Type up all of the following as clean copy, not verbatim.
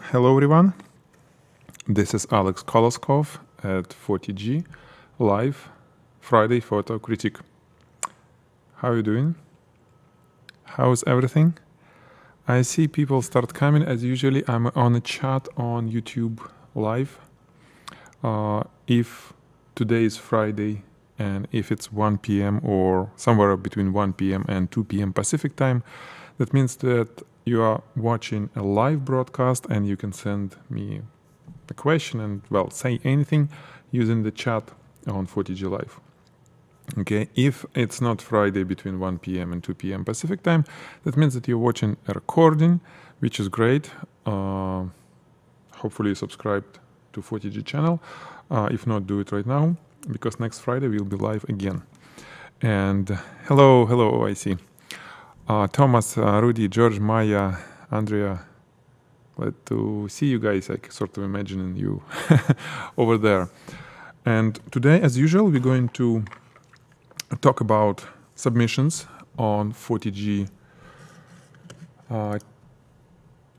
Hello everyone. This is Alex Koloskov at Photigy Live Friday Photo Critique. How are you doing? How's everything? I see people start coming as usually. I'm on a chat on YouTube Live. If today is Friday and if it's 1 p.m. or somewhere between 1 p.m. and 2 p.m. Pacific time, that means that you are watching a live broadcast and you can send me a question and, well, say anything using the chat on Photigy Live. Okay, if it's not Friday between 1 p.m. and 2 p.m. Pacific time, that means that you're watching a recording, which is great. Hopefully you subscribed to Photigy channel. If not, do it right now, because next Friday we'll be live again. And hello, I see. Thomas, Rudy, George, Maya, Andrea, glad to see you guys. I sort of imagining you over there. And today, as usual, we're going to talk about submissions on Photigy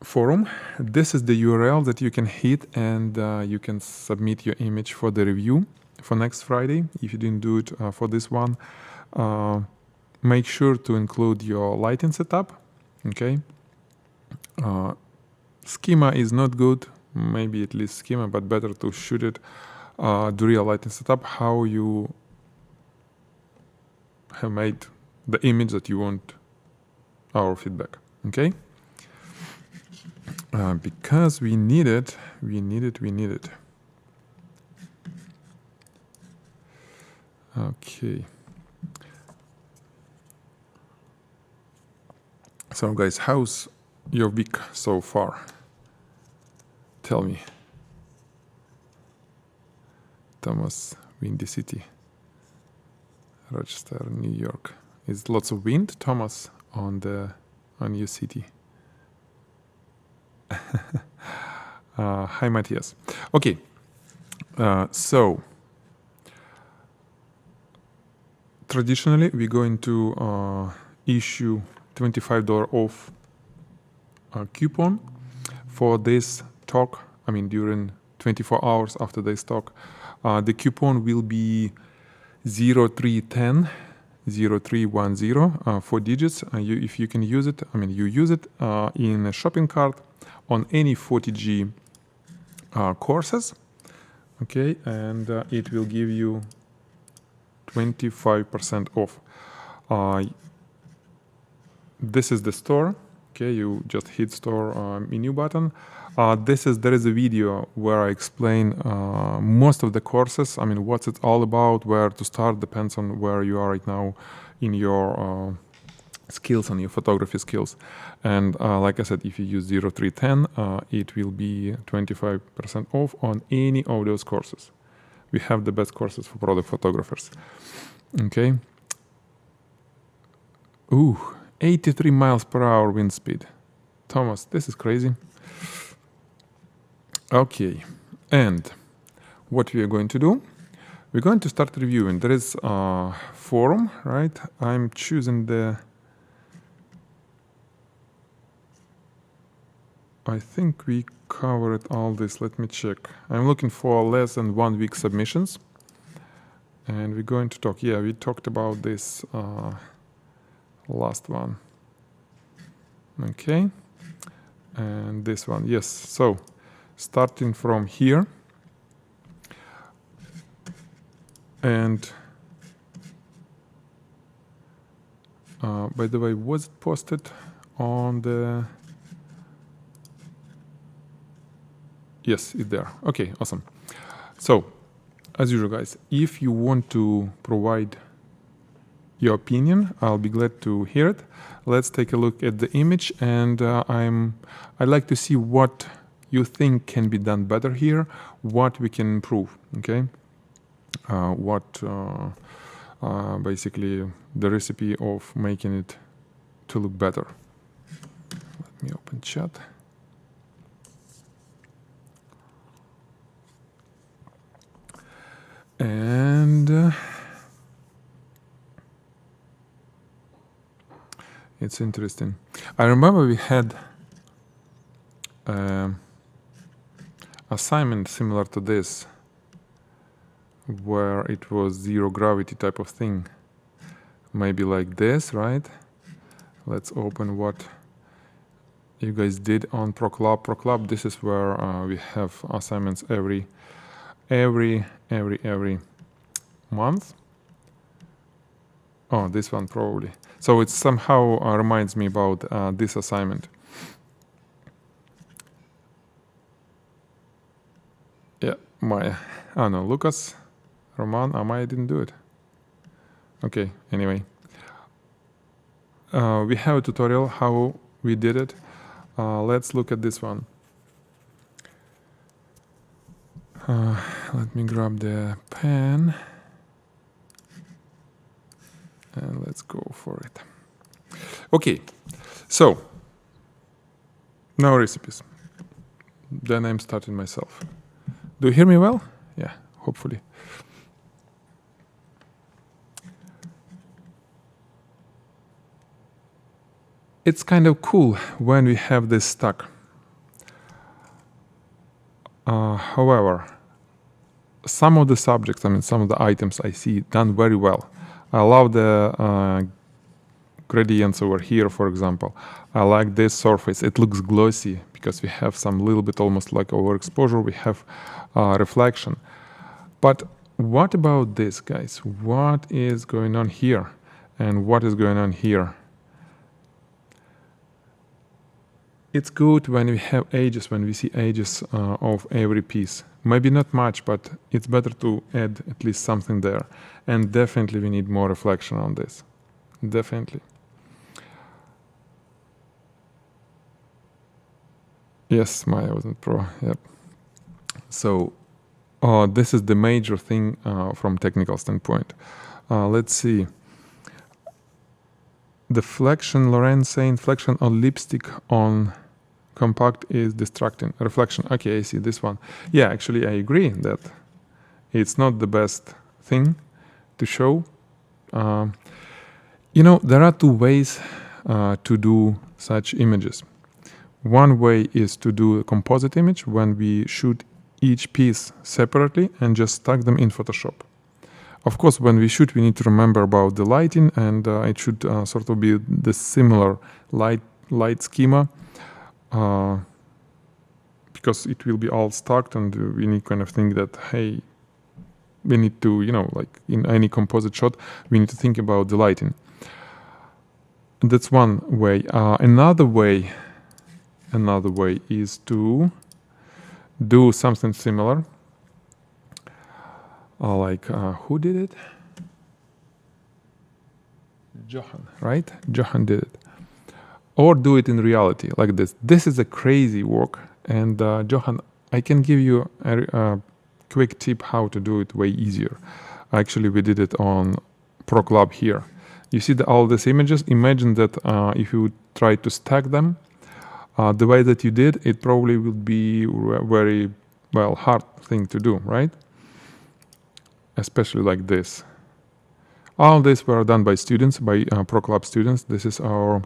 forum. This is the URL that you can hit and you can submit your image for the review for next Friday. If you didn't do it for this one, make sure to include your lighting setup. Okay. Schema is not good, maybe at least schema, but better to shoot it, do real lighting setup, how you have made the image that you want our feedback. Okay. Because we need it. Okay. So guys, how's your week so far? Tell me. Thomas, Windy City, Rochester, New York. Is lots of wind, Thomas, on your city? Hi, Matthias. Okay, so traditionally we're going to issue $25 off coupon for this talk. I mean, during 24 hours after this talk, the coupon will be 0310 0310, 4 digits. If you can use it, I mean, you use it in a shopping cart on any Photigy courses. Okay, and it will give you 25% off. This is the store. Okay, you just hit store menu button. There is a video where I explain most of the courses. I mean, what's it all about, where to start, depends on where you are right now in your skills and your photography skills. And like I said, if you use 0310, it will be 25% off on any of those courses. We have the best courses for product photographers. Okay. Ooh. 83 miles per hour wind speed. Thomas, this is crazy. Okay, and what we are going to do, we're going to start reviewing. There is a forum, right? I'm choosing I think we covered all this. Let me check. I'm looking for less than 1 week submissions. And we're going to talk, we talked about this last one. Okay, and this one, yes. So starting from here, and by the way, was it posted on the... Yes, it's there. Okay, awesome. So, as usual, guys, if you want to provide your opinion, I'll be glad to hear it. Let's take a look at the image, and I'd like to see what you think can be done better here, what we can improve. Okay, basically the recipe of making it to look better. Let me open chat. And it's interesting. I remember we had assignment similar to this, where it was zero gravity type of thing. Maybe like this, right? Let's open what you guys did on ProClub. ProClub, this is where we have assignments every month. Oh, this one probably. So it somehow reminds me about this assignment. Yeah, Maya. Oh no, Lucas, Roman, Maya didn't do it. Okay, anyway. We have a tutorial how we did it. Let's look at this one. Let me grab the pen and let's go for it. Okay, so now recipes. Then I'm starting myself. Do you hear me well? Yeah, hopefully. It's kind of cool when we have this stuck. However, some of the subjects, some of the items I see done very well. I love the gradients over here, for example. I like this surface. It looks glossy because we have some little bit almost like overexposure. We have reflection. But what about this, guys? What is going on here? And what is going on here? It's good when we have edges, when we see edges of every piece. Maybe not much, but it's better to add at least something there. And definitely we need more reflection on this. Definitely. Yes, Maya wasn't pro. Yep. So this is the major thing from technical standpoint. Let's see. The flexion, Lorenz saying, flexion on lipstick on compact is distracting. Reflection. Okay, I see this one. Yeah, actually, I agree that it's not the best thing to show. There are two ways to do such images. One way is to do a composite image when we shoot each piece separately and just stack them in Photoshop. Of course, when we shoot, we need to remember about the lighting, and it should sort of be the similar light schema, because it will be all stacked, and we need kind of think that, hey, we need to, like in any composite shot, we need to think about the lighting. That's one way. Another way is to do something similar. Who did it? Johan, right? Johan did it. Or do it in reality, like this. This is a crazy work. And Johan, I can give you a quick tip how to do it way easier. Actually, we did it on ProClub here. You see all these images? Imagine that if you try to stack them, the way that you did, it probably would be very, hard thing to do, right? Especially like this. All this were done by students, by ProClub students. This is our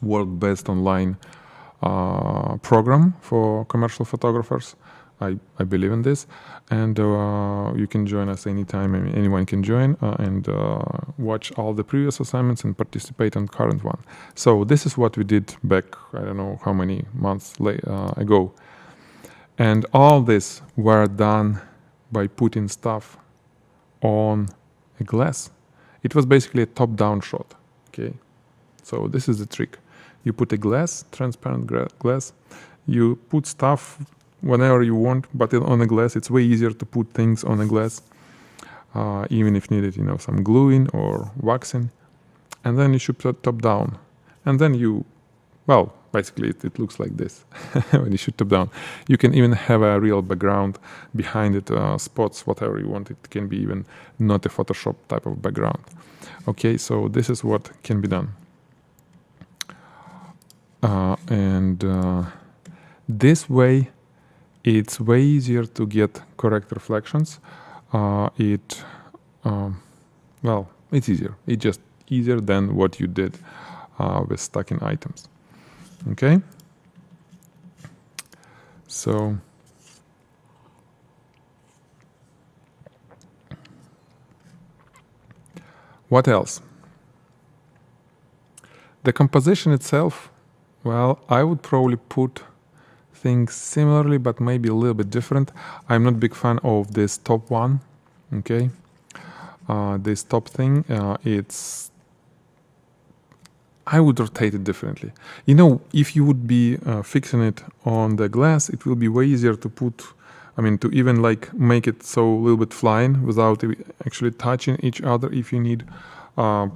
world-based online program for commercial photographers. I believe in this, and you can join us anytime. I mean, anyone can join and watch all the previous assignments and participate on current one. So this is what we did back, I don't know how many months ago. And all this were done by putting stuff on a glass. It was basically a top-down shot, okay? So this is the trick. You put a glass, transparent glass, you put stuff whenever you want, but on a glass, it's way easier to put things on a glass, even if needed, some gluing or waxing. And then you should put top down. And then basically it looks like this when you shoot top down. You can even have a real background behind it, spots, whatever you want. It can be even not a Photoshop type of background. Okay, so this is what can be done. This way, it's way easier to get correct reflections. It's easier. It's just easier than what you did with stacking items. Okay? So what else? The composition itself, I would probably put things similarly, but maybe a little bit different. I'm not a big fan of this top one, okay? This top thing, I would rotate it differently. If you would be fixing it on the glass, it will be way easier to put, to even make it so a little bit flying without actually touching each other if you need, a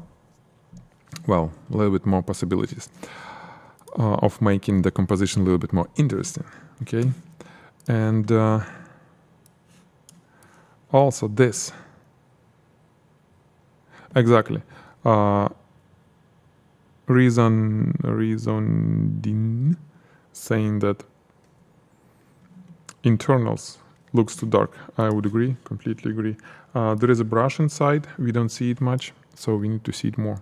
little bit more possibilities of making the composition a little bit more interesting, okay? And also this. Exactly. Reasoning saying that internals looks too dark. I would agree, completely agree. There is a brush inside. We don't see it much, so we need to see it more.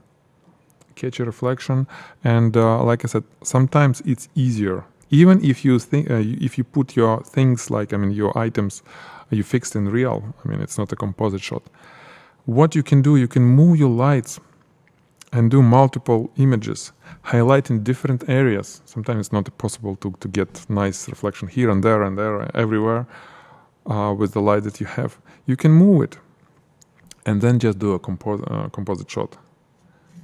Catch a reflection, and like I said, sometimes it's easier. Even if you if you put your things your items, you fixed in real. It's not a composite shot. What you can do, you can move your lights and do multiple images, highlighting different areas. Sometimes it's not possible to get nice reflection here and there everywhere with the light that you have. You can move it and then just do a composite shot.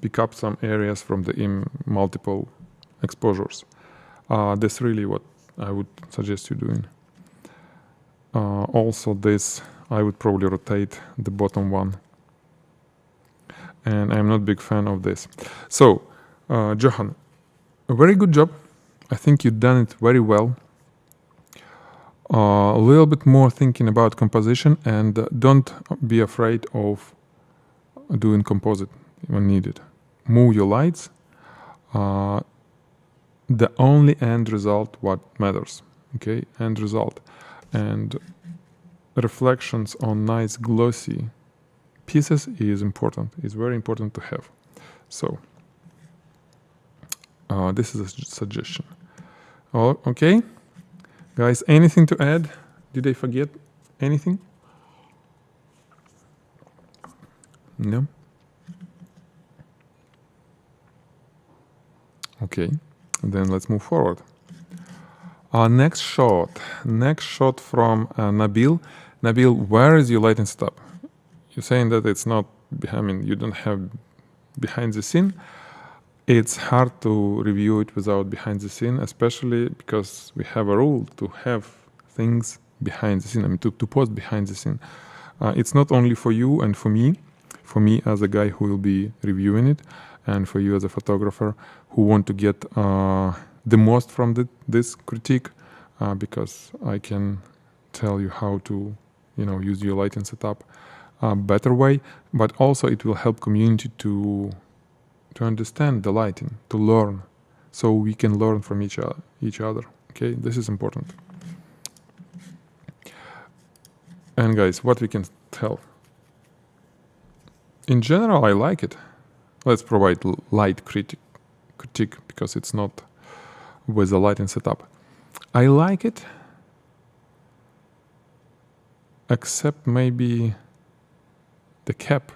Pick up some areas from the multiple exposures. That's really what I would suggest you doing. Also this, I would probably rotate the bottom one. And I'm not a big fan of this. So, Johan, a very good job. I think you've done it very well. A little bit more thinking about composition, and don't be afraid of doing composite when needed. Move your lights. The only end result what matters. Okay, end result. And reflections on nice glossy pieces is important. It's very important to have. So this is a suggestion. Okay, guys, anything to add? Did I forget anything? No? Okay, then let's move forward. Next shot from Nabil. Nabil, where is your lighting setup? You're saying that it's not, you don't have behind the scene. It's hard to review it without behind the scene, especially because we have a rule to have things behind the scene, to post behind the scene. It's not only for you and for me as a guy who will be reviewing it, and for you as a photographer who want to get the most from this critique, because I can tell you how to use your lighting setup a better way, but also it will help community to understand the lighting, to learn, so we can learn from each other. Okay, this is important. And guys, what we can tell? In general, I like it. Let's provide light critique because it's not with the lighting setup. I like it. except maybe the cap.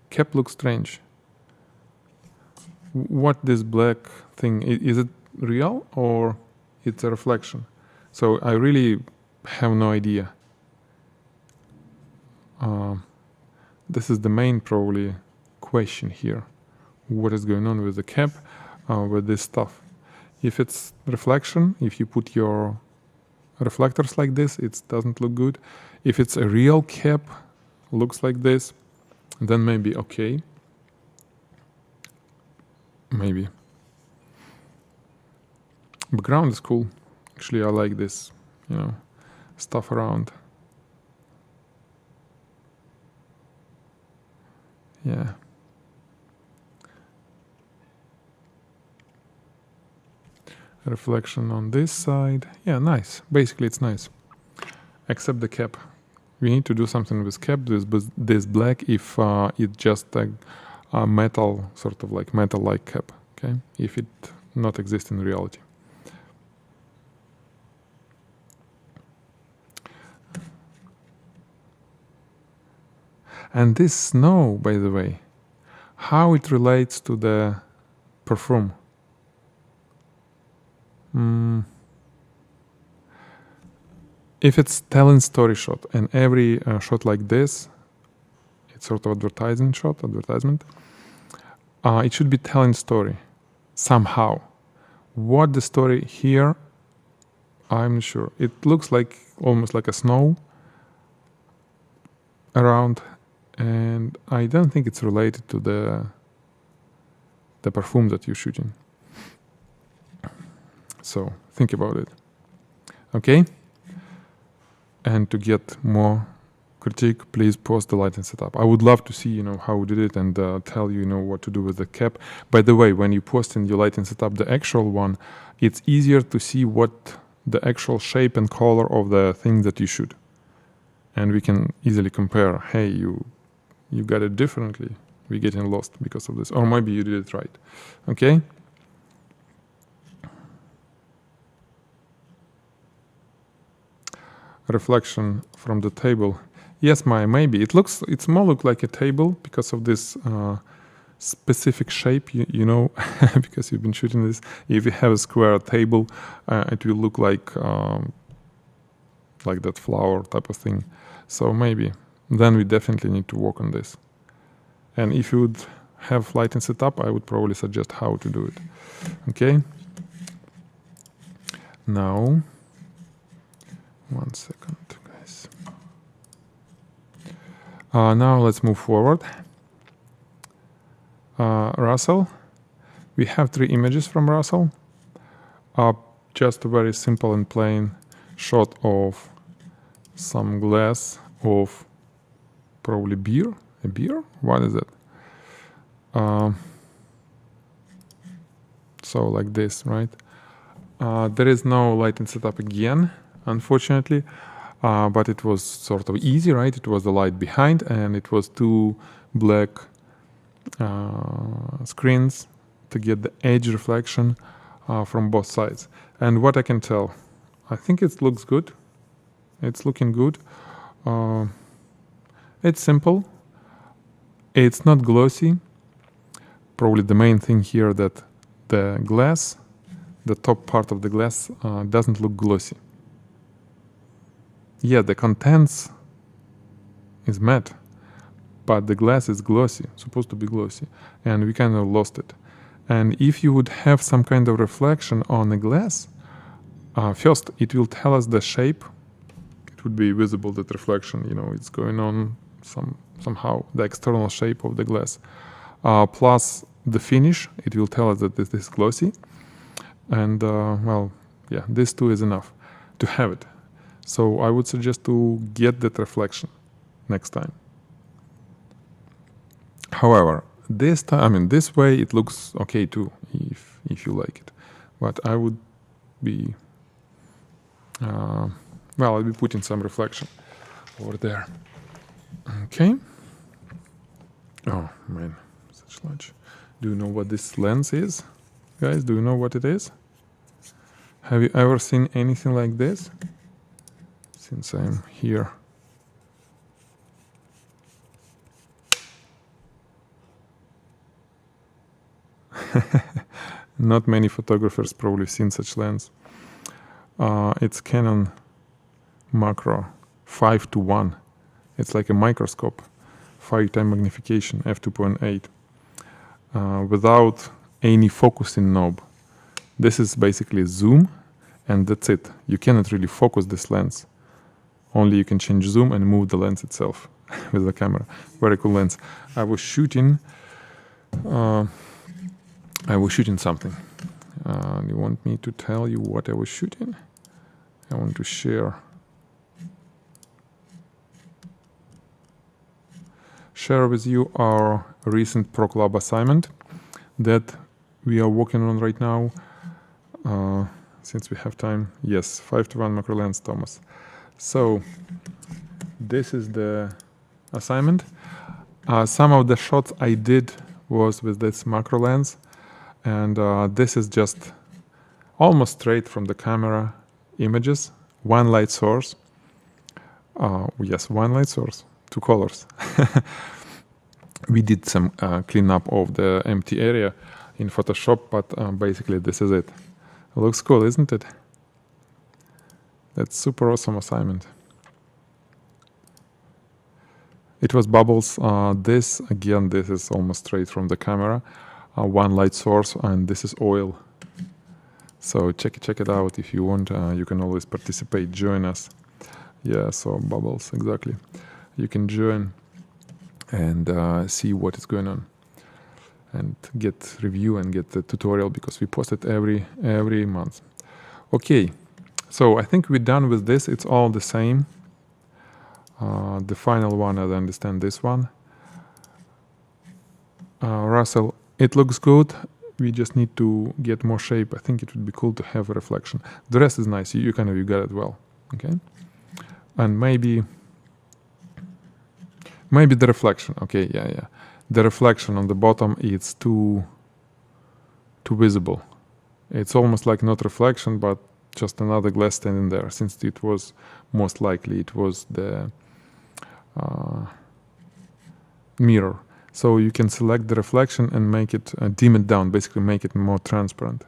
Cap looks strange. What this black thing, is it real or it's a reflection? So I really have no idea. This is the main probably question here. What is going on with the cap, with this stuff? If it's reflection, if you put your reflectors like this, it doesn't look good. If it's a real cap, looks like this, then maybe okay. Maybe. Background is cool. Actually, I like this, stuff around. Yeah. Reflection on this side. Yeah, nice. Basically, it's nice. Except the cap. We need to do something with cap. This black if it's just a metal, sort of like metal-like cap. Okay, if it not exists in reality. And this snow, by the way, how it relates to the perfume. If it's telling story shot, and every shot like this, it's sort of advertisement, it should be telling story somehow. What the story here, I'm not sure. It looks like almost like a snow around, and I don't think it's related to the perfume that you're shooting. So think about it. Okay? And to get more critique, please post the lighting setup. I would love to see, how we did it and tell you, what to do with the cap. By the way, when you post in your lighting setup, the actual one, it's easier to see what the actual shape and color of the thing that you shoot. And we can easily compare, hey, you got it differently. We're getting lost because of this. Or maybe you did it right. Okay? Reflection from the table. Yes, Maya, maybe. It's more look like a table because of this specific shape, because you've been shooting this. If you have a square table, it will look like that flower type of thing. So maybe. Then we definitely need to work on this. And if you would have lighting set up, I would probably suggest how to do it. Okay? Now, 1 second, guys. Now let's move forward. Russell. We have 3 images from Russell. Just a very simple and plain shot of some glass of probably beer. A beer? What is it? So like this, right? There is no lighting setup again, unfortunately, but it was sort of easy, right? It was the light behind, and it was 2 black screens to get the edge reflection from both sides. And what I can tell, I think it looks good. It's looking good. It's simple. It's not glossy. Probably the main thing here that the glass, the top part of the glass, doesn't look glossy. Yeah, the contents is matte, but the glass is glossy, supposed to be glossy, and we kind of lost it. And if you would have some kind of reflection on the glass, first it will tell us the shape. It would be visible, that reflection, it's going on somehow, the external shape of the glass. Plus the finish, it will tell us that this is glossy. And this 2 is enough to have it. So I would suggest to get that reflection next time. However, this time, this way it looks okay too, if you like it. But I would be, I'll be putting some reflection over there. Okay. Oh man, such large. Do you know what this lens is? Guys, do you know what it is? Have you ever seen anything like this? Since I'm here Not many photographers probably seen such lens. It's Canon macro 5:1. It's like a microscope, 5x magnification, f2.8, without any focusing knob. This is basically zoom, and that's it. You cannot really focus this lens. Only you can change zoom and move the lens itself with the camera. Very cool lens. I was shooting something. You want me to tell you what I was shooting? I want to share with you our recent Pro Club assignment that we are working on right now. Since we have time, yes, 5:1 macro lens, Thomas. So this is the assignment. Some of the shots I did was with this macro lens, and this is just almost straight from the camera images. One light source. Yes, one light source, 2 colors. We did some cleanup of the empty area in Photoshop, but basically this is it. Looks cool, isn't it? That's super awesome assignment. It was bubbles. This is almost straight from the camera. One light source, and this is oil. So check it out if you want. You can always participate, join us. Yeah, so bubbles, exactly. You can join and see what is going on, and get review and get the tutorial, because we post it every month. Okay, so I think we're done with this. It's all the same. The final one, as I understand, this one. Russell, it looks good. We just need to get more shape. I think it would be cool to have a reflection. The rest is nice. You got it well. Okay, and maybe the reflection. Okay, yeah. The reflection on the bottom, it's too visible. It's almost like not reflection, but just another glass standing there, since it was most likely it was the mirror. So you can select the reflection and make it dim it down, basically make it more transparent.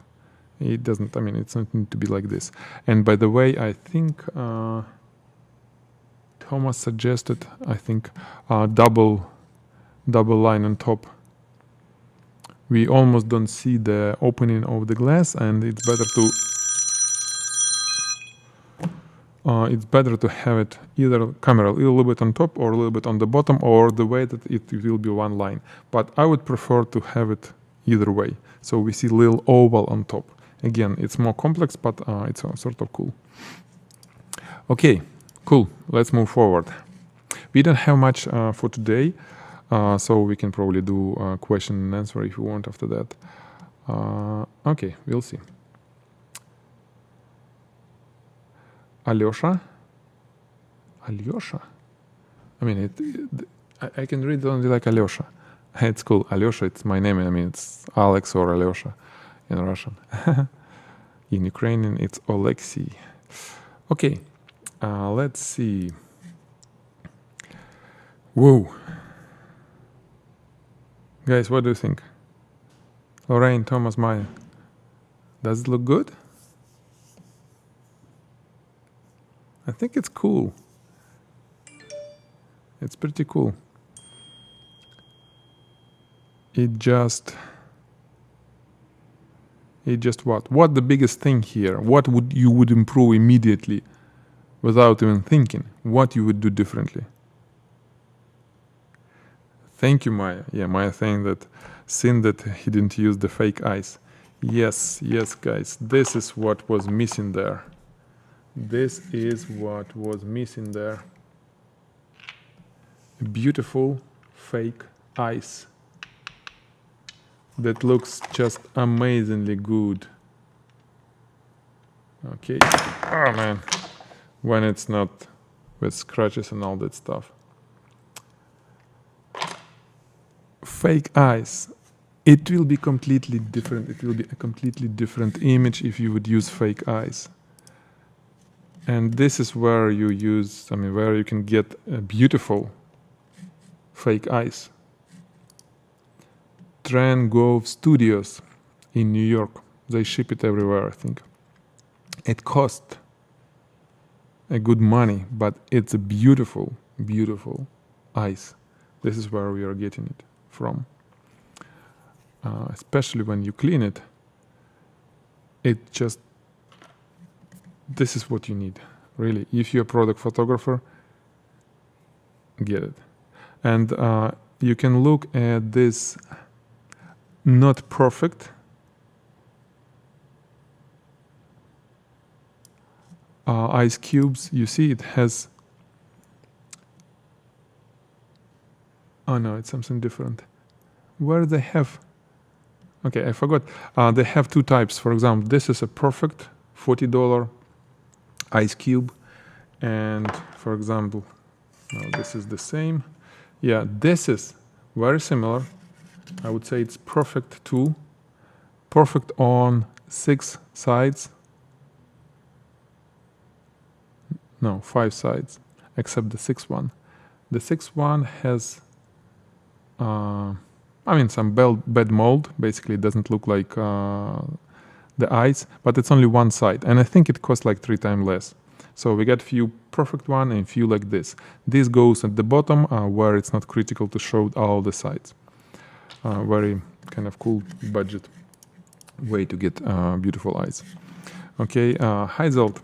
It doesn't, it's not need to be like this. And by the way, I think Thomas suggested, double line on top. We almost don't see the opening of the glass, and it's better to have it either camera a little bit on top or a little bit on the bottom, or the way that it will be one line. But I would prefer to have it either way. So we see a little oval on top. Again, it's more complex, but it's sort of cool. Okay, cool. Let's move forward. We don't have much for today, so we can probably do a question and answer if you want after that. Okay, we'll see. Alyosha? I can read it only like Alyosha. It's cool. Alyosha, it's my name. It's Alex or Alyosha in Russian. In Ukrainian, it's Oleksiy. Okay, let's see. Whoa. Guys, what do you think? Lorraine, Thomas, Maya. Does it look good? I think it's cool. It's pretty cool. It just what? What the biggest thing here? What you would improve immediately without even thinking? What you would do differently? Thank you, Maya. Yeah, Maya saying that he didn't use the fake eyes. Yes, guys. This is what was missing there. Beautiful fake eyes that looks just amazingly good. Okay. Oh man, when it's not with scratches and all that stuff. Fake eyes. It will be completely different. It will be a completely different image if you would use fake eyes. And this is where where you can get a beautiful fake eyes. Van Gogh Studios in New York. They ship it everywhere, I think. It cost a good money, but it's a beautiful, beautiful ice. This is where we are getting it from. Especially when you clean it, this is what you need, really. If you're a product photographer, get it. And you can look at this not perfect ice cubes. You see it has, oh no, it's something different. Where they have, okay, I forgot. They have two types. For example, this is a perfect $40 ice cube. And for example, now this is the same. Yeah, this is very similar. I would say it's perfect too. Perfect on 6 sides. No, 5 sides, except the 6th one. The 6th one has, some bad mold. Basically, it doesn't look like the ice, but it's only one side. And I think it costs like 3 times less. So we got few perfect one and few like this. This goes at the bottom where it's not critical to show all the sides. Very kind of cool budget way to get beautiful ice. Okay, Heizelt.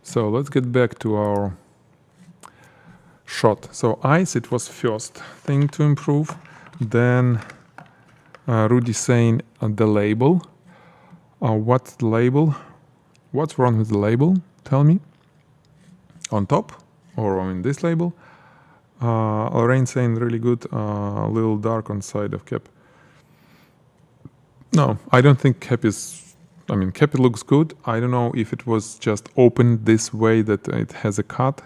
So let's get back to our shot. So ice, it was first thing to improve. Then Rudy saying the label. What's the label? What's wrong with the label? Tell me. On top or on this label? Lorraine saying really good, a little dark on side of cap. No, I don't think cap is, cap looks good. I don't know if it was just opened this way that it has a cut.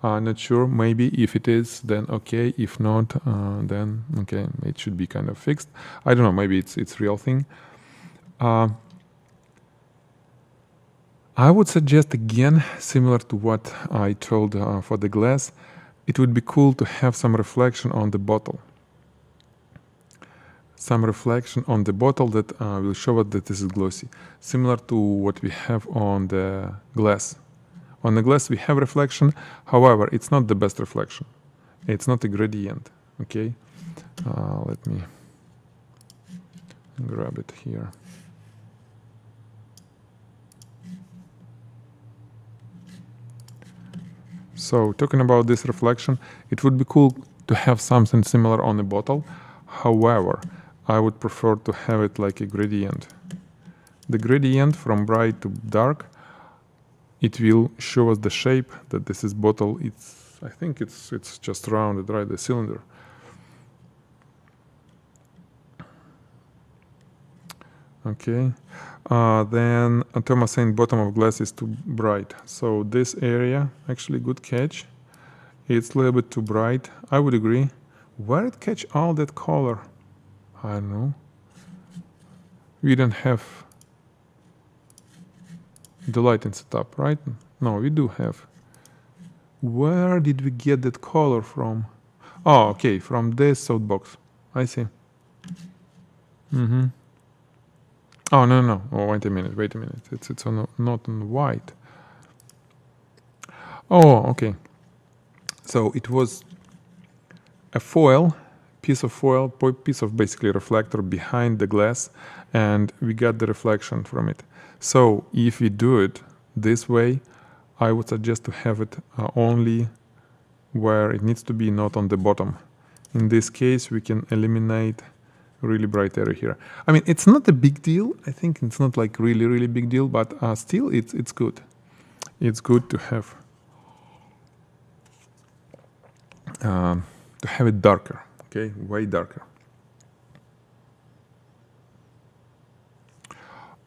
Not sure. Maybe if it is, then okay. If not, then okay, it should be kind of fixed. I don't know. Maybe it's real thing. I would suggest again, similar to what I told for the glass, it would be cool to have some reflection on the bottle. Some reflection on the bottle that will show us that this is glossy. Similar to what we have on the glass. On the glass we have reflection, however, it's not the best reflection. It's not a gradient, okay? Let me grab it here. So talking about this reflection, it would be cool to have something similar on the bottle. However, I would prefer to have it like a gradient. The gradient from bright to dark, it will show us the shape that this is bottle. I think it's just rounded, right? The cylinder. Okay. Then Thomas saying bottom of glass is too bright. So this area, actually good catch. It's a little bit too bright. I would agree. Where it catch all that color? I don't know. We don't have the lighting setup, right? No, we do have. Where did we get that color from? Oh, okay, from this softbox. I see. Oh, no. Oh, wait a minute. It's not on white. Oh, okay. So it was a piece of basically reflector behind the glass, and we got the reflection from it. So if we do it this way, I would suggest to have it only where it needs to be, not on the bottom. In this case, we can eliminate really bright area here. It's not a big deal. I think it's not like really big deal, but still it's good. It's good to have it darker, okay, way darker.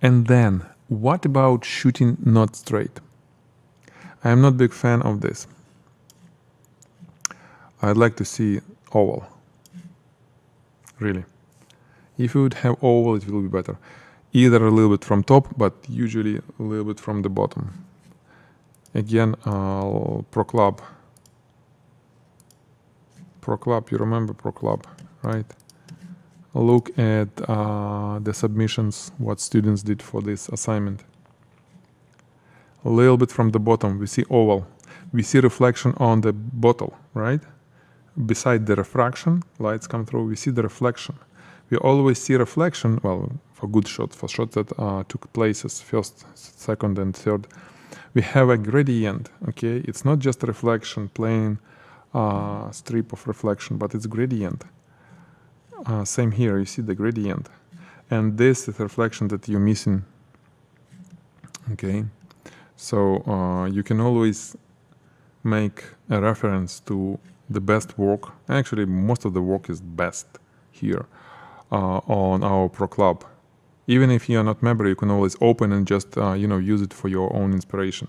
And then, what about shooting not straight? I am not a big fan of this. I'd like to see oval, really. If you would have oval, it will be better. Either a little bit from top, but usually a little bit from the bottom. Again, I'll Pro Club Pro Club, you remember Pro Club, right? Look at the submissions, what students did for this assignment. A little bit from the bottom, we see oval. We see reflection on the bottle, right? Beside the refraction, lights come through, we see the reflection. We always see reflection, well, for good shots, for shots that took places, first, second, and third. We have a gradient, okay? It's not just a reflection, plain strip of reflection, but it's gradient. Same here, you see the gradient. And this is the reflection that you're missing, okay? So you can always make a reference to the best work. Actually, most of the work is best here on our Pro Club. Even if you are not member, you can always open and just use it for your own inspiration.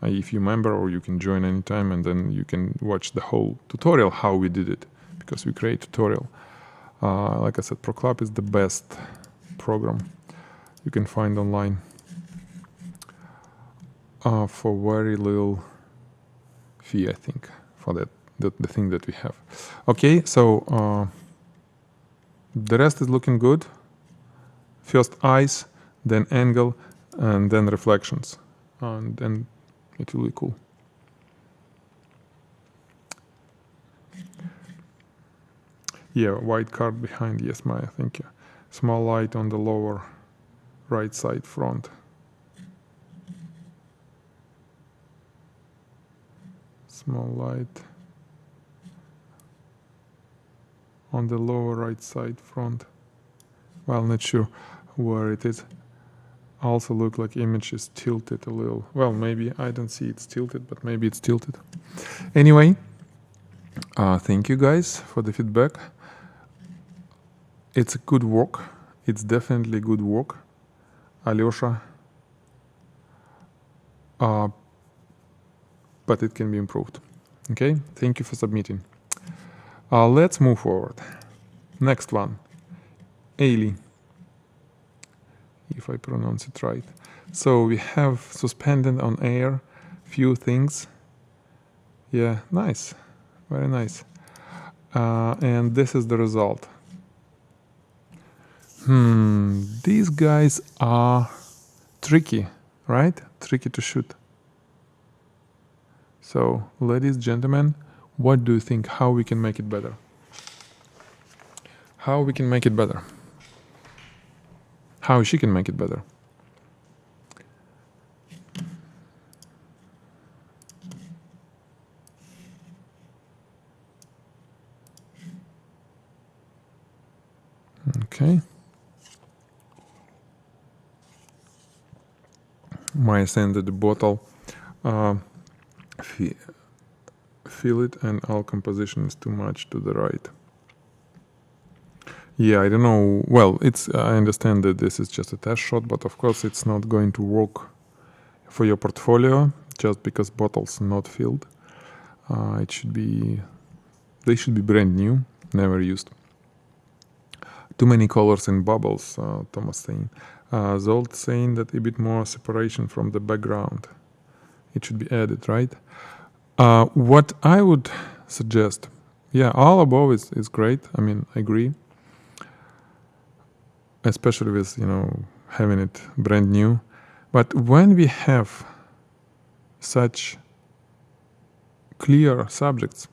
If you're member, or you can join anytime, and then you can watch the whole tutorial how we did it, because we create tutorial. Like I said, Pro Club is the best program you can find online for very little fee, I think, for the thing that we have. Okay, so the rest is looking good. First eyes, then angle, and then reflections, and then it will be cool. Yeah, white card behind. Yes, Maya, thank you. Small light on the lower right side front. Small light on the lower right side front. Well, not sure where it is. Also look like image is tilted a little. Well, maybe I don't see it's tilted, but maybe it's tilted. Anyway, thank you guys for the feedback. It's a good work. It's definitely good work, Alyosha. But it can be improved. Okay, thank you for submitting. Let's move forward. Next one, Ailey, if I pronounce it right. So we have suspended on air few things. Yeah, nice, very nice. And this is the result. These guys are tricky, right? Tricky to shoot. So, ladies, gentlemen, what do you think? How we can make it better? How we can make it better? How she can make it better? Okay. Maya saying that the bottle feel it, and all composition is too much to the right. Yeah, I don't know. Well, I understand that this is just a test shot, but of course it's not going to work for your portfolio just because bottles not filled. They should be brand new, never used. Too many colors and bubbles, Thomas saying. Zolt saying that a bit more separation from the background. It should be added, right? What I would suggest, yeah, all above is great. I mean, I agree. Especially with, having it brand new. But when we have such clear subjects,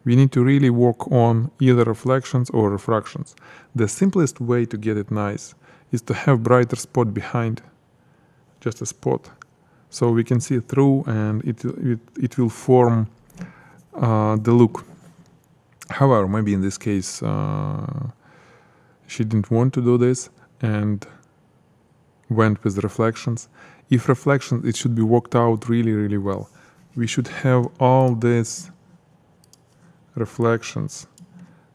we need to really work on either reflections or refractions. The simplest way to get it nice is to have brighter spot behind, just a spot, so we can see through, and it will form the look. However, maybe in this case she didn't want to do this and went with reflections. If reflections, it should be worked out really, really well. We should have all these reflections,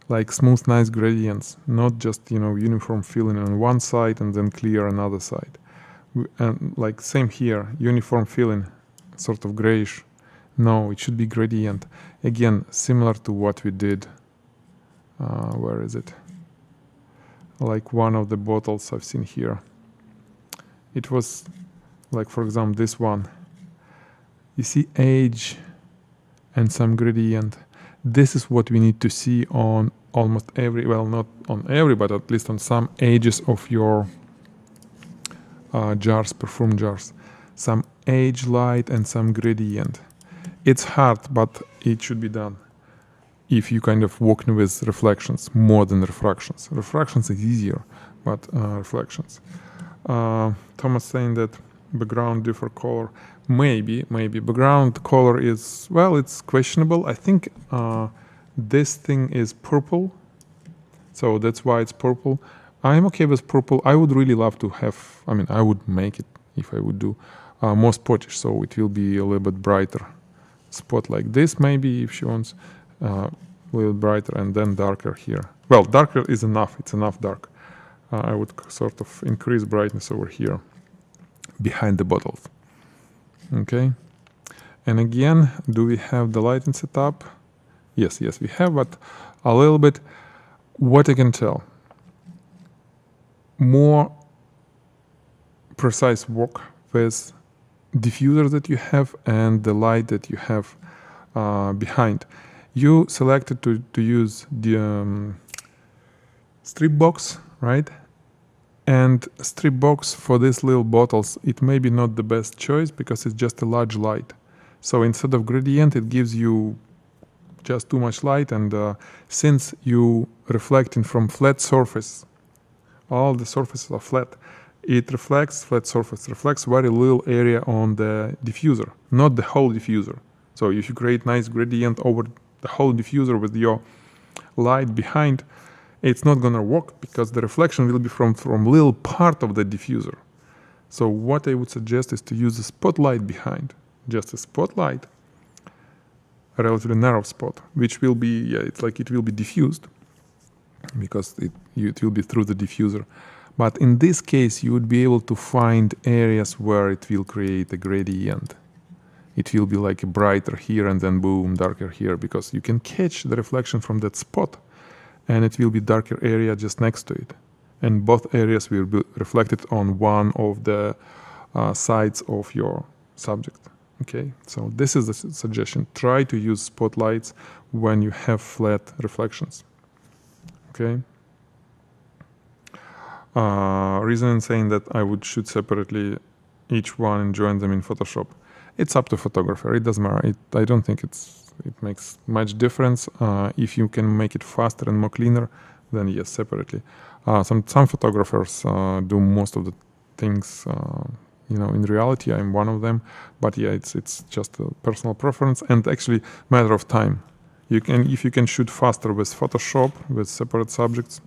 like smooth, nice gradients, not just uniform filling on one side and then clear another side. And like same here, uniform filling, sort of grayish. No, it should be gradient. Again, similar to what we did. Where is it? Like one of the bottles I've seen here. It was like, for example, this one. You see edge and some gradient. This is what we need to see on almost every, well, not on every, but at least on some edges of your jars, perfume jars. Some edge light and some gradient. It's hard, but it should be done if you kind of working with reflections more than refractions. Refractions is easier, but reflections. Thomas saying that background differ color. Maybe background color is, well, it's questionable. I think this thing is purple, so that's why it's purple. I'm okay with purple. I would really love to have, I mean, I would make it if I would do more spottish, so it will be a little bit brighter. Spot like this, maybe, if she wants, a little brighter, and then darker here. Well, darker is enough. It's enough dark. I would sort of increase brightness over here behind the bottles. Okay. And again, do we have the lighting set up? Yes, we have, but a little bit. What I can tell, more precise work with diffuser that you have and the light that you have behind. You selected to use the strip box, right? And strip box for these little bottles, it may be not the best choice because it's just a large light. So instead of gradient, it gives you just too much light, and since you reflecting from flat surface, all the surfaces are flat, it reflects, flat surface reflects very little area on the diffuser, not the whole diffuser. So if you create nice gradient over the whole diffuser with your light behind, it's not gonna work because the reflection will be from little part of the diffuser. So what I would suggest is to use a spotlight behind, just a spotlight, a relatively narrow spot, which will be, it's like it will be diffused because it will be through the diffuser. But in this case, you would be able to find areas where it will create a gradient. It will be like a brighter here and then boom, darker here, because you can catch the reflection from that spot and it will be darker area just next to it. And both areas will be reflected on one of the sides of your subject. Okay, so this is the suggestion. Try to use spotlights when you have flat reflections. Okay. Reason saying that I would shoot separately each one and join them in Photoshop. It's up to photographer. It doesn't matter. I don't think it makes much difference. If you can make it faster and more cleaner, then yes, separately. Some photographers do most of the things. In reality, I'm one of them. But yeah, it's just a personal preference and actually matter of time. If you can shoot faster with Photoshop with separate subjects,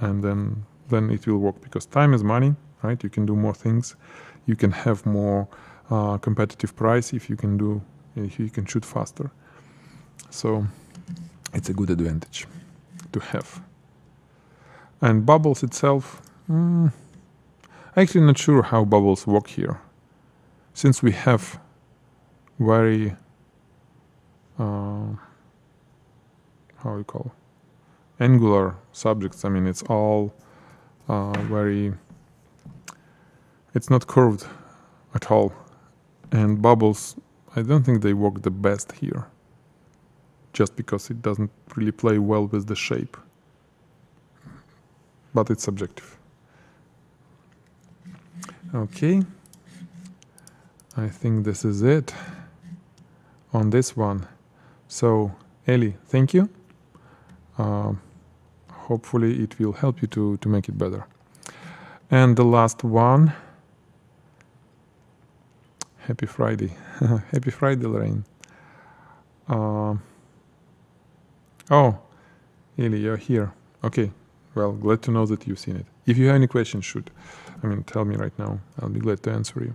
and then it will work because time is money, right? You can do more things. You can have more competitive price if you can shoot faster. So it's a good advantage to have. And bubbles itself, actually not sure how bubbles work here. Since we have very, angular subjects, I mean, it's all it's not curved at all. And bubbles, I don't think they work the best here, just because it doesn't really play well with the shape. But it's subjective. Okay, I think this is it on this one. So, Eli, thank you. Hopefully it will help you to make it better. And the last one. Happy Friday. Happy Friday, Lorraine. Oh, Eli, you're here. Okay, well, glad to know that you've seen it. If you have any questions, tell me right now. I'll be glad to answer you.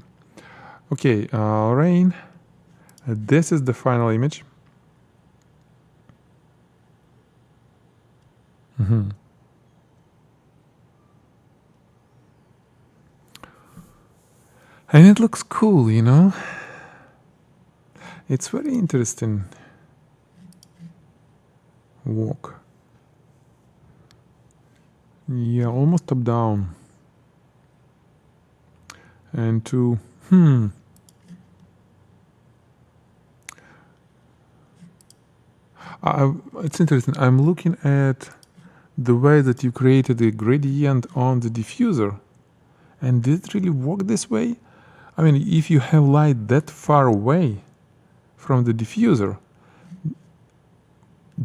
Okay, Lorraine, this is the final image. Mm-hmm. And it looks cool, you know? It's very interesting walk. Yeah, almost top down. And It's interesting. I'm looking at the way that you created a gradient on the diffuser. And did it really work this way? I mean, if you have light that far away from the diffuser,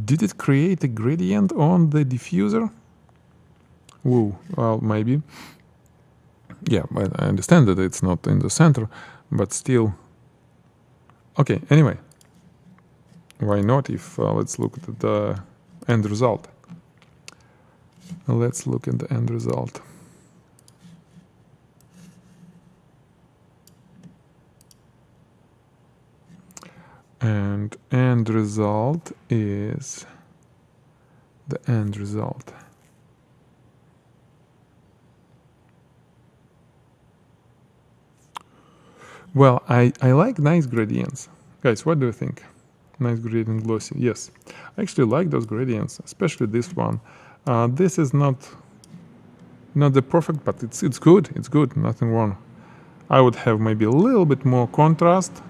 did it create a gradient on the diffuser? Whoa, well, maybe. Yeah, but I understand that it's not in the center, but still. Okay, anyway. Why not if let's look at the end result. Let's look at the end result. And end result is the end result. Well, I like nice gradients. Guys, what do you think? Nice gradient glossy. Yes, I actually like those gradients, especially this one. This is not the perfect, but it's good. It's good. Nothing wrong. I would have maybe a little bit more contrast.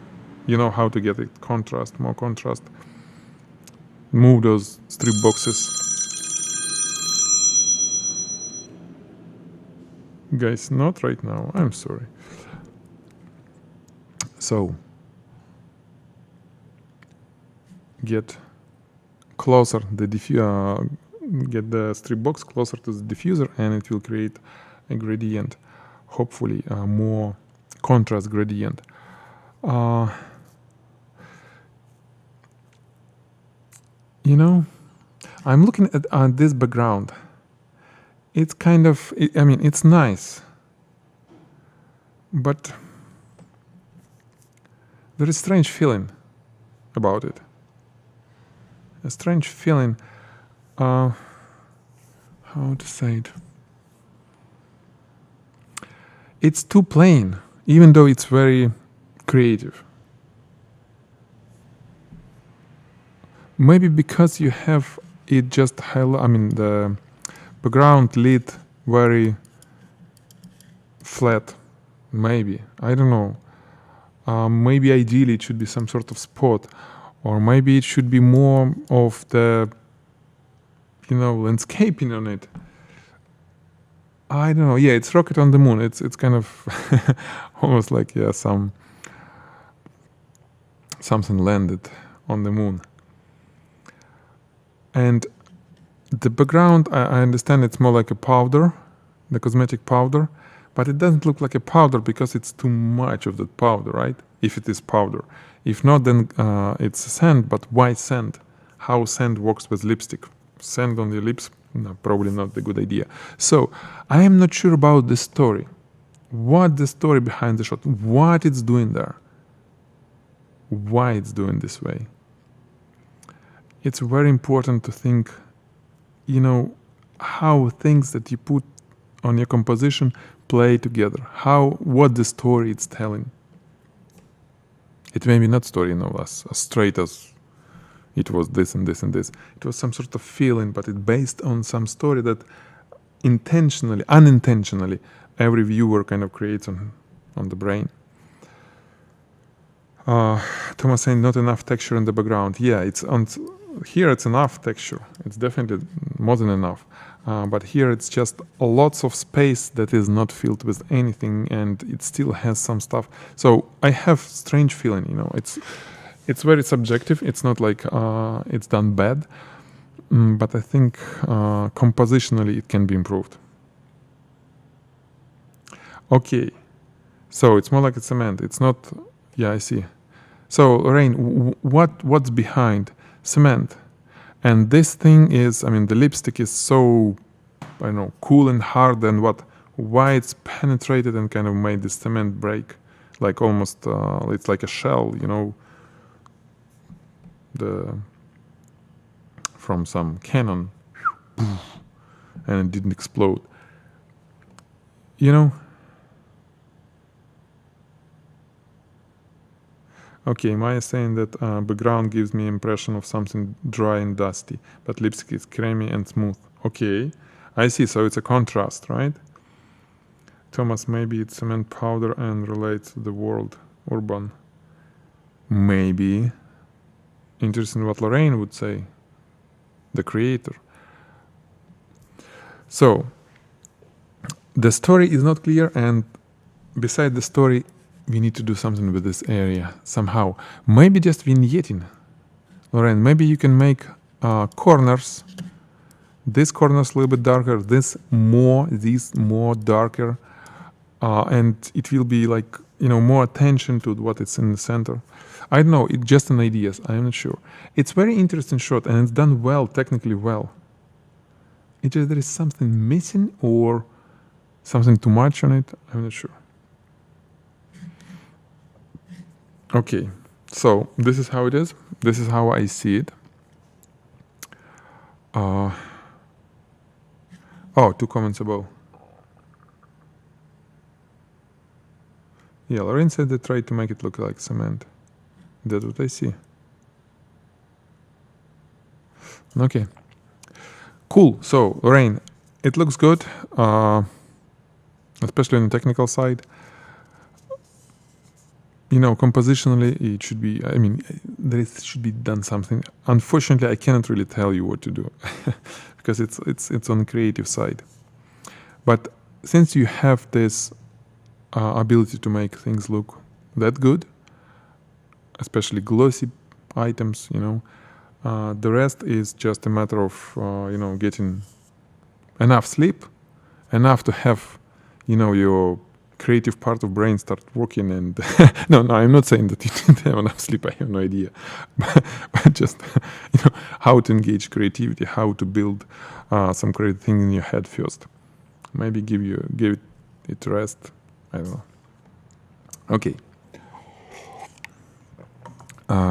You know how to get it, contrast, more contrast. Move those strip boxes. Guys, not right now, I'm sorry. So, get closer get the strip box closer to the diffuser and it will create a gradient, hopefully a more contrast gradient. You know, I'm looking at this background. It's kind of, I mean, it's nice, but there is a strange feeling about it. A strange feeling, how to say it? It's too plain, even though it's very creative. Maybe because you have it just the background lit very flat. Maybe, I don't know. Maybe ideally it should be some sort of spot, or maybe it should be more of the, landscaping on it. I don't know. Yeah, it's rocket on the moon. It's kind of almost like something landed on the moon. And the background, I understand it's more like a powder, the cosmetic powder, but it doesn't look like a powder because it's too much of that powder, right? If it is powder. If not, then it's sand, but why sand? How sand works with lipstick? Sand on your lips? No, probably not a good idea. So, I am not sure about the story. What the story behind the shot? What it's doing there? Why it's doing this way? It's very important to think, how things that you put on your composition play together. What the story it's telling. It may be not story, as straight as it was this and this and this. It was some sort of feeling, but it's based on some story that intentionally, unintentionally, every viewer kind of creates on the brain. Thomas saying not enough texture in the background. Yeah, here it's enough texture. It's definitely more than enough. But here it's just lots of space that is not filled with anything, and it still has some stuff. So I have strange feeling. It's very subjective. It's not like it's done bad, but I think compositionally it can be improved. Okay, so it's more like a cement. It's not. Yeah, I see. So Lorraine, what's behind cement? And this thing is, the lipstick is so, cool and hard, and why it's penetrated and kind of made the cement break, like almost, it's like a shell, from some cannon, and it didn't explode. Okay, Maya saying that background gives me impression of something dry and dusty, but lipstick is creamy and smooth. Okay, I see, so it's a contrast, right? Thomas, maybe it's cement powder and relates to the world, urban. Maybe. Interesting what Lorraine would say. the creator. So the story is not clear, and beside the story, we need to do something with this area somehow. Maybe just vignetting. Lorraine, maybe you can make corners. This corner's a little bit darker, this more darker, and it will be like, more attention to what is in the center. I don't know, it's just an idea, I'm not sure. It's very interesting shot, and it's done well, technically well. It's just there is something missing or something too much on it, I'm not sure. Okay, so this is how it is. This is how I see it. Oh, 2 comments above. Yeah, Lorraine said they tried to make it look like cement. That's what I see. Okay. Cool. So, Lorraine, it looks good, especially on the technical side. Compositionally, it should be, there should be done something. Unfortunately, I cannot really tell you what to do because it's on the creative side. But since you have this ability to make things look that good, especially glossy items, the rest is just a matter of, getting enough sleep, enough to have, your creative part of brain start working. And no, I'm not saying that you didn't have enough sleep. I have no idea, but just how to engage creativity, how to build some creative thing in your head first. Maybe give it rest. I don't know. Okay.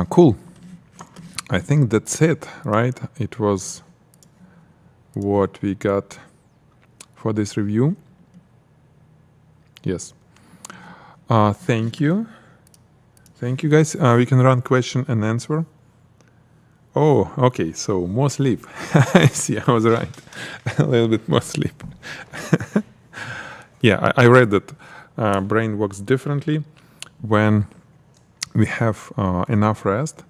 Cool. I think that's it, right? It was what we got for this review. Yes. Thank you. Thank you, guys. We can run question and answer. Oh, okay. So more sleep. I see. I was right. A little bit more sleep. Yeah, I read that brain works differently when we have enough rest,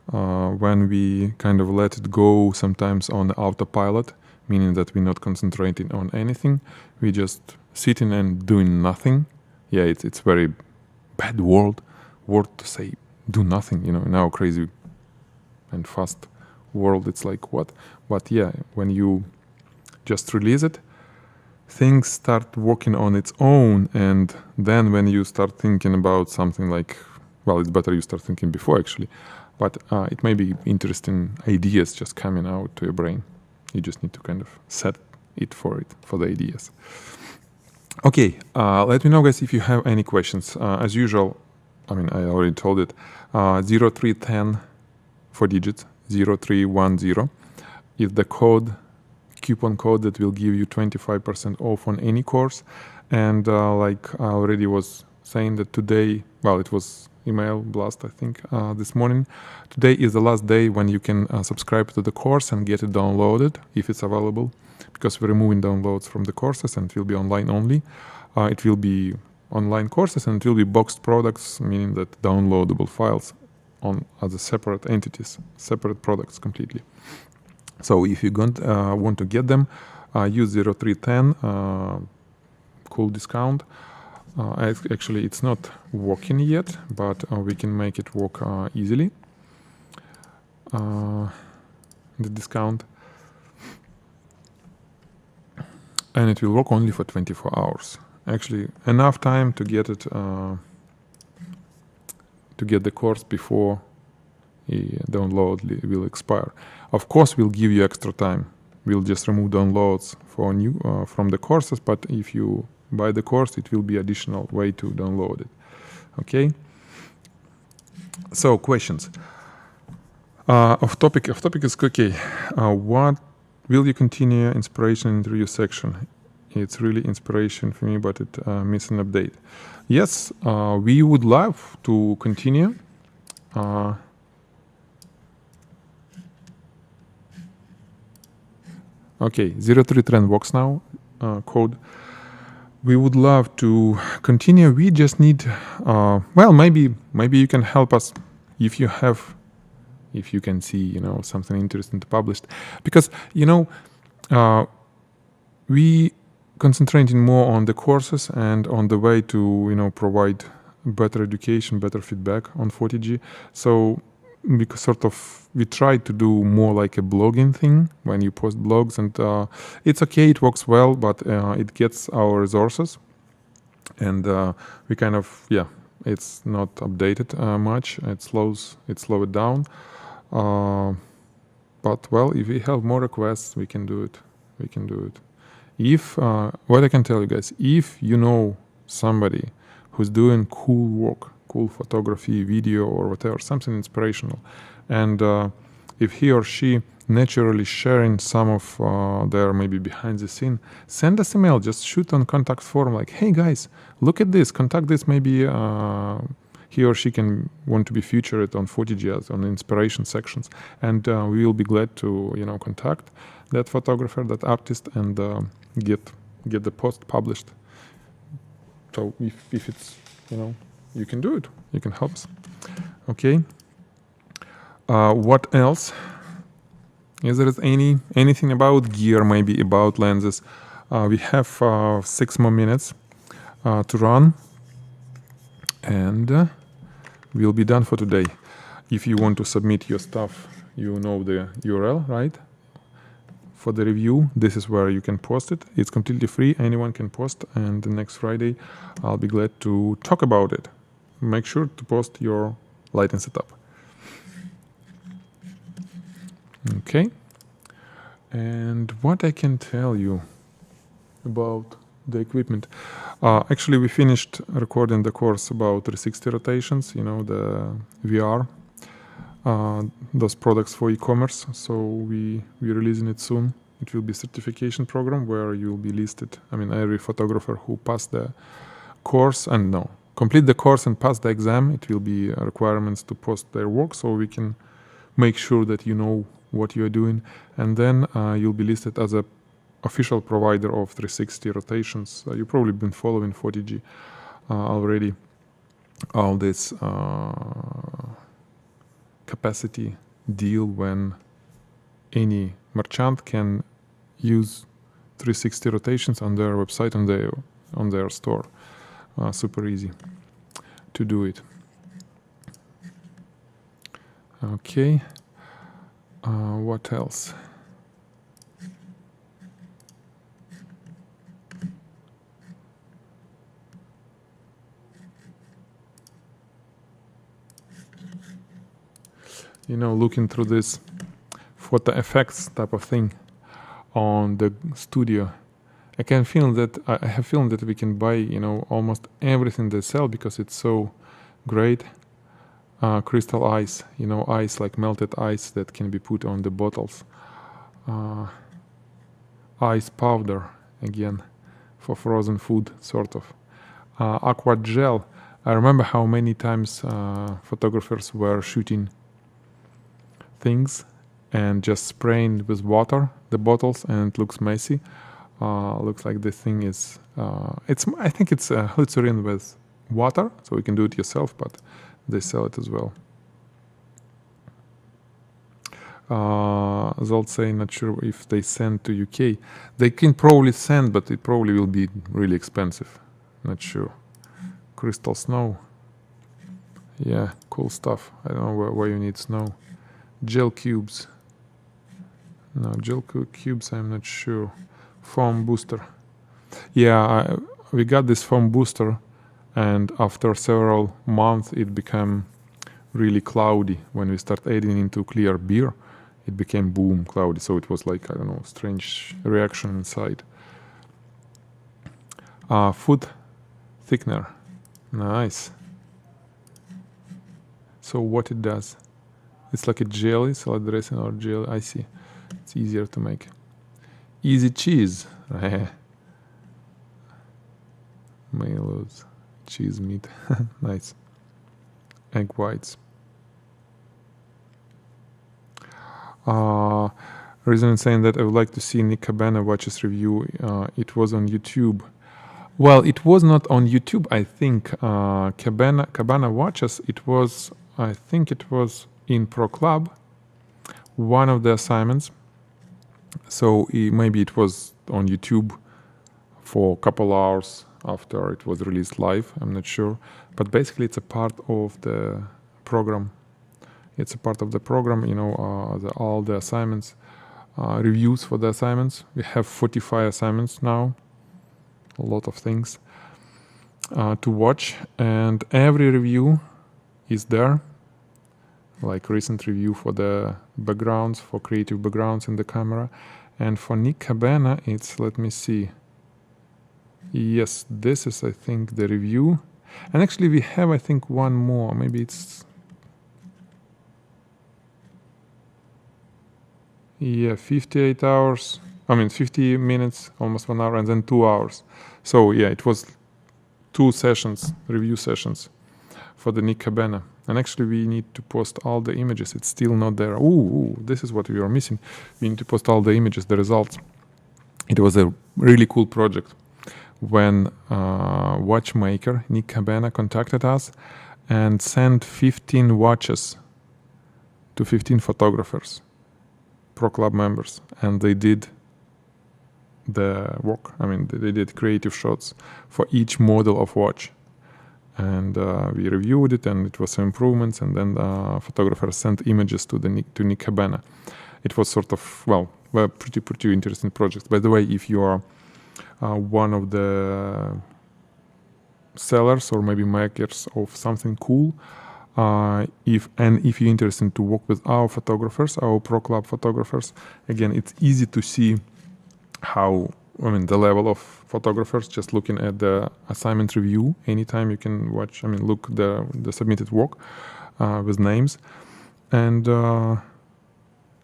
when we kind of let it go sometimes on autopilot, meaning that we're not concentrating on anything. We just sitting and doing nothing. Yeah, it's very bad word to say do nothing, in our crazy and fast world. It's like what? But yeah, when you just release it, things start working on its own. And then when you start thinking about something like, well, it's better you start thinking before actually, but it may be interesting ideas just coming out to your brain. You just need to kind of set it for the ideas. Okay, let me know, guys, if you have any questions. As usual, I already told it, 0310 4 digits, 0310 is the coupon code that will give you 25% off on any course. And like I already was saying that today, well, it was email blast, I think, this morning. Today is the last day when you can subscribe to the course and get it downloaded if it's available, because we're removing downloads from the courses and it will be online only. It will be online courses and it will be boxed products, meaning that downloadable files on as a separate entities, separate products completely. So if you want to get them, use 0310, cool discount. Actually, it's not working yet, but we can make it work easily. The discount. And it will work only for 24 hours. Actually, enough time to get it, to get the course before the download will expire. Of course, we'll give you extra time. We'll just remove downloads for new from the courses, but if you buy the course, it will be additional way to download it. Okay. So questions. Off topic is okay. What will you continue inspiration interview section? It's really inspiration for me, but it missed an update. Yes, we would love to continue. Okay, 03 trend works now. Code. We would love to continue. We just need, well, maybe you can help us if you have, if you can see, something interesting to publish. Because, we concentrating more on the courses and on the way to, provide better education, better feedback on Photigy. So because we try to do more like a blogging thing when you post blogs, and it's okay, it works well, but it gets our resources, and we kind of, it's not updated much. It slows it down. But well, if we have more requests, we can do it. If what I can tell you guys, if you know somebody who's doing cool work, cool photography, video, or whatever, something inspirational, and if he or she naturally sharing some of their maybe behind the scene, send us email, just shoot on contact form like, hey guys, look at this, contact this, maybe he or she can want to be featured on Photigy as on inspiration sections, and we will be glad to contact that photographer, that artist, and get the post published. So if it's you can do it, you can help us. Okay. What else? Is there anything about gear, maybe about lenses? We have 6 more minutes to run, and we'll be done for today. If you want to submit your stuff, you know the URL, right? For the review, this is where you can post it. It's completely free, anyone can post, and the next Friday I'll be glad to talk about it. Make sure to post your lighting setup. Okay, and what I can tell you about the equipment. Actually, we finished recording the course about 360 rotations, the VR, those products for e-commerce. So we're releasing it soon. It will be a certification program where you'll be listed. Every photographer who passed the course complete the course and pass the exam, it will be requirements to post their work, so we can make sure that you know what you are doing, and then you'll be listed as a official provider of 360 rotations. You've probably been following Photigy already. All this capacity deal when any merchant can use 360 rotations on their website, on their store. Super easy to do it. Okay. What else? Looking through this photo effects type of thing on the studio, I have feeling that we can buy, almost everything they sell because it's so great. Crystal ice, ice like melted ice that can be put on the bottles. Ice powder, again, for frozen food, sort of. Aqua gel. I remember how many times photographers were shooting things and just spraying with water the bottles, and it looks messy. Looks like this thing is I think it's glycerin with water, so you can do it yourself, but they sell it as well. Zolt saying, not sure if they send to UK. They can probably send, but it probably will be really expensive. Not sure. Crystal snow. Yeah, cool stuff. I don't know where you need snow. Gel cubes. No, gel cubes, I'm not sure. Foam booster. Yeah, we got this foam booster, and after several months it became really cloudy. When we start adding into clear beer, it became boom cloudy. So it was like, I don't know, strange reaction inside. Food thickener. Nice. So what it does? It's like a jelly, salad dressing or jelly. I see. It's easier to make. Easy cheese. Malos. Cheese meat. Nice. Egg whites. Reason saying that I would like to see Nick Cabana watches review. It was on YouTube. Well, it was not on YouTube. I think Cabana watches. I think it was in Pro Club, one of the assignments. So maybe it was on YouTube for a couple hours after it was released live, I'm not sure. But basically it's a part of the program. It's a part of the program, you know, all the assignments, reviews for the assignments. We have 45 assignments now, a lot of things to watch, and every review is there, like recent review for the backgrounds, for creative backgrounds in the camera. And for Nick Cabana, it's, let me see. Yes, this is, I think, the review. And actually we have, I think, one more. Maybe it's, yeah, 58 hours. I mean, 50 minutes, almost 1 hour, and then 2 hours. So yeah, it was 2 sessions, review sessions for the Nick Cabana. And actually we need to post all the images. It's still not there. Ooh, this is what we are missing. We need to post all the images, the results. It was a really cool project when watchmaker Nick Cabana contacted us and sent 15 watches to 15 photographers, Pro Club members, and they did the work. I mean, they did creative shots for each model of watch. And we reviewed it, and it was some improvements, and then photographers sent images to Nick Cabana. It was sort of, well, a pretty interesting project. By the way, if you are one of the sellers or maybe makers of something cool, if you're interested to work with our photographers, our Pro Club photographers, again, it's easy to see how, I mean, the level of photographers, just looking at the assignment review. Anytime you can watch, I mean, look the submitted work with names, and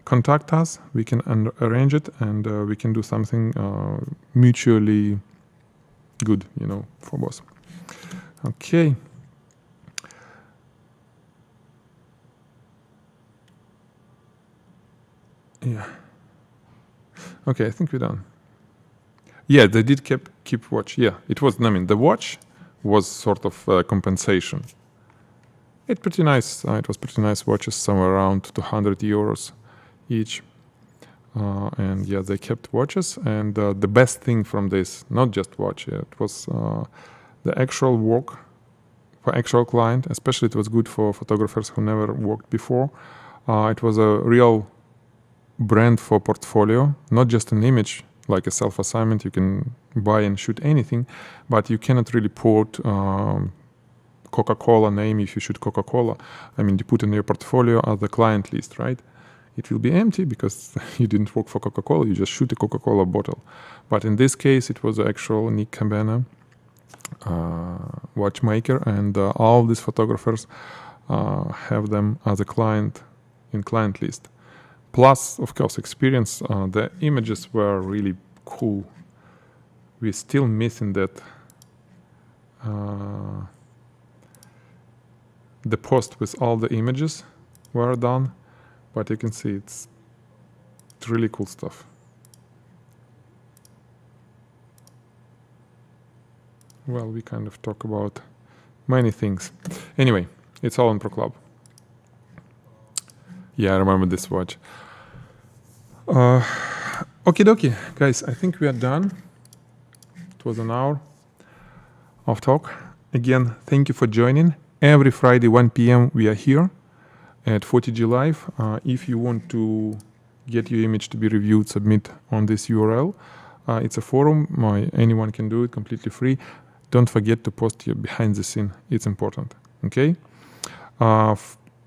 contact us. We can arrange it, and we can do something mutually good, you know, for both. Okay. Yeah. Okay, I think we're done. Yeah, they did keep watch. Yeah, it was, I mean, the watch was sort of compensation. It pretty nice. It was pretty nice watches, somewhere around 200 euros each. And yeah, they kept watches. And the best thing from this, not just watch, it was the actual work for actual client. Especially it was good for photographers who never worked before. It was a real brand for portfolio, not just an image like a self-assignment. You can buy and shoot anything, but you cannot really put Coca-Cola name if you shoot Coca-Cola. I mean, you put in your portfolio as the client list, right? It will be empty because you didn't work for Coca-Cola, you just shoot a Coca-Cola bottle. But in this case, it was the actual Nick Cabana watchmaker, and all these photographers have them as a client in client list. Plus, of course, experience. The images were really cool. We're still missing that. The post with all the images were done, but you can see it's really cool stuff. Well, we kind of talk about many things. Anyway, it's all on Pro Club. Yeah, I remember this watch. Okie dokie, guys, I think we are done. It was an hour of talk. Again, thank you for joining. Every Friday, 1 p.m. we are here at Photigy Live. If you want to get your image to be reviewed, submit on this URL. It's a forum. Anyone can do it, completely free. Don't forget to post your behind the scene. It's important. Okay?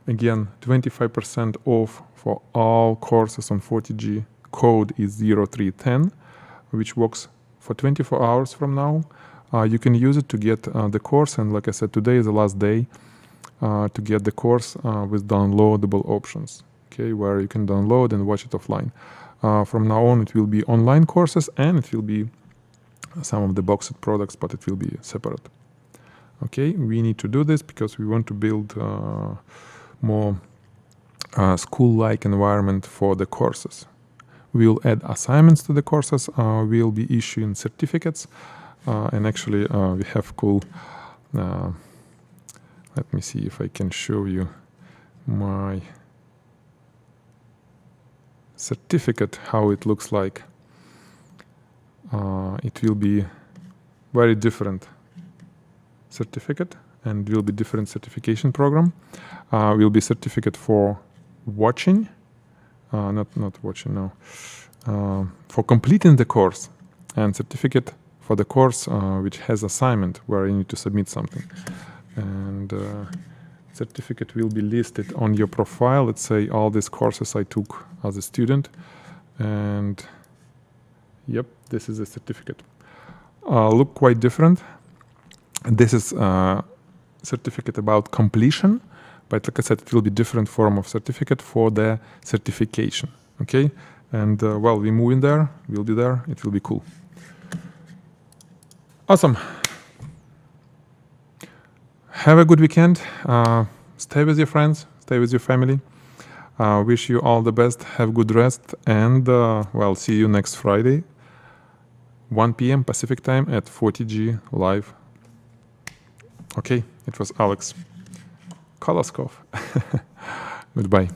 Again, 25% off for all courses on Photigy. Code is 0310, which works for 24 hours from now. You can use it to get the course, and like I said, today is the last day to get the course with downloadable options, okay, where you can download and watch it offline. From now on, it will be online courses, and it will be some of the boxed products, but it will be separate. Okay, we need to do this because we want to build more school-like environment for the courses. We'll add assignments to the courses. We'll be issuing certificates. And actually, we have cool. Let me see if I can show you my certificate, how it looks like. It will be very different certificate, and will be different certification program. Will be certificate for watching, not watching, no, for completing the course, and certificate for the course which has assignment where you need to submit something. And certificate will be listed on your profile. Let's say all these courses I took as a student, and yep, this is a certificate. Look quite different. This is a certificate about completion, but like I said, it will be different form of certificate for the certification. Okay, and well, we move in there. We'll be there. It will be cool. Awesome. Have a good weekend. Stay with your friends. Stay with your family. Wish you all the best. Have good rest, and well, see you next Friday, 1 p.m. Pacific time at Photigy Live. Okay, it was Alex Koloskov. Goodbye.